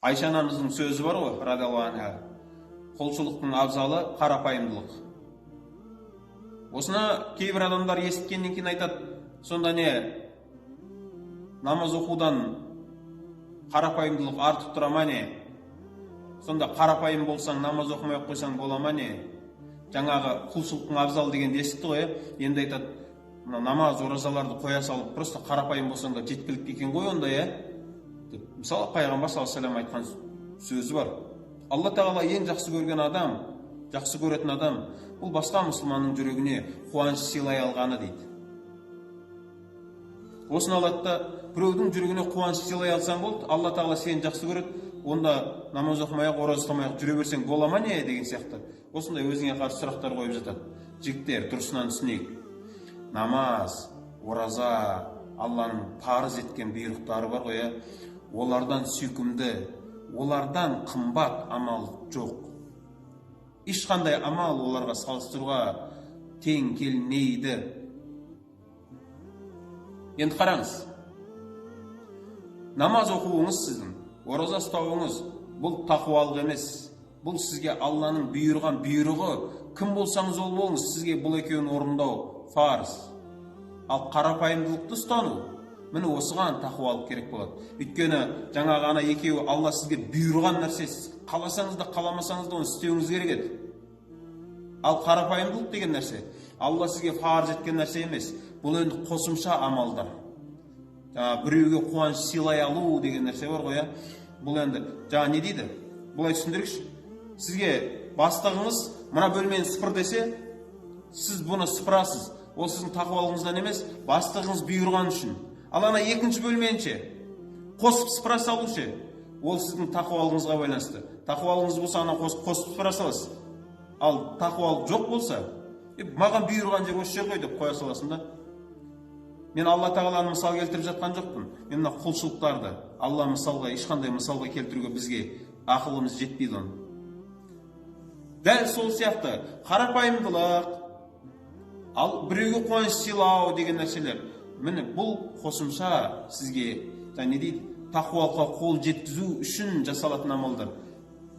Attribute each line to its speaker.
Speaker 1: Айша анамыздың сөзі бар ғой, радиаллаху анха. Құлшылықтың абзалы қарапайымдылық. Осыны кейбір адамдар естіткеннен кейін айтады, сонда не намаз оқудан қарапайымдылық артып тұра ма не? Сонда қарапайым болсаң, намаз оқымай қойсаң бола ма не? Жаңағы құлшылықтың абзалы дегенді естікті ғой, енді айтады, намаз, оразаларды қоя салып, просто қарапайым болсаң да жеткілікті екен ғой онда, Мысалы, пайғамбар саллаллаху алейхи ва саллям айтқан сөзі бар. Алла тағала ең жақсы көрген адам, жақсы көретін адам, бұл басқа мұсылманның жүрегіне қуаныш сыйлай алғаны дейді. Осыны алады да, біреудің жүрегіне қуаныш сыйлай алсаң болды, Алла тағала сені жақсы көреді, онда намаз оқымай-ақ, ораза ұстамай-ақ жүре берсең бола ма не деген сияқты. Осындай өзіңе қарсы сұрақтар қойып жатады. Жігіттер, дұрысынан түсінейік. Намаз, ораза, Алланың парыз еткен бұйрықтары бар ғой, олардан сүйкімді, олардан қымбат амал жоқ. Ешқандай амал оларға салыстыруға тең келмейді. Енді қараңыз, намаз оқуыңыз сіздің, ораза ұстауыңыз бұл тақуалық емес. Бұл сізге Алланың бұйырған бұйрығы, кім болсаңыз ол болыңыз, сізге бұл екеуін орындау фарыз. Ал қарапайымдылықты ұстану, міне осыған тақуалық керек болады. Өйткені жаңағы ана екеуі Алла сізге бұйырған нәрсе, қаласаңыз да қаламасаңыз да оны істеуіңіз керек еді. Ал қарапайымдылық деген нәрсе Алла сізге фарыз еткен нәрсе емес. Бұл енді қосымша амалдар. Біреуге қуаныш сыйлай алу деген нәрсе бар ғой. Бұл енді жаңа не дейді? Бұлай түсіндірейікші. Сізге бастығыңыз мына бөлмені сыпыр десе, сіз бұны сыпырасыз. Ол сіздің тақуалығыңыздан емес, бастығыңыз бұйырған үшін. Ал ана екінші бөлменше қосып сыпыра салушы, ол сіздің тақуалығыңызға байланысты. Тақуалығыңыз болса, ана қосып сыпыра саласыз. Ал тақуалық жоқ болса, маған бұйырған жер осы жер ғой деп қоя саласың да. Мен Алла тағаланы мысал келтіріп жатқан жоқпын. Мен мына құлшылықтарды Алла мысалға, ешқандай мысалға келтіруге бізге ақылымыз жетпейді оны. Дәл сол сияқты қарапайымдылық, ал біреуге қуаныш сыйлау деген нәрселер, міне бұл қосымша сізге не дейді, тақуалыққа қол жеткізу үшін жасалатын амалдар.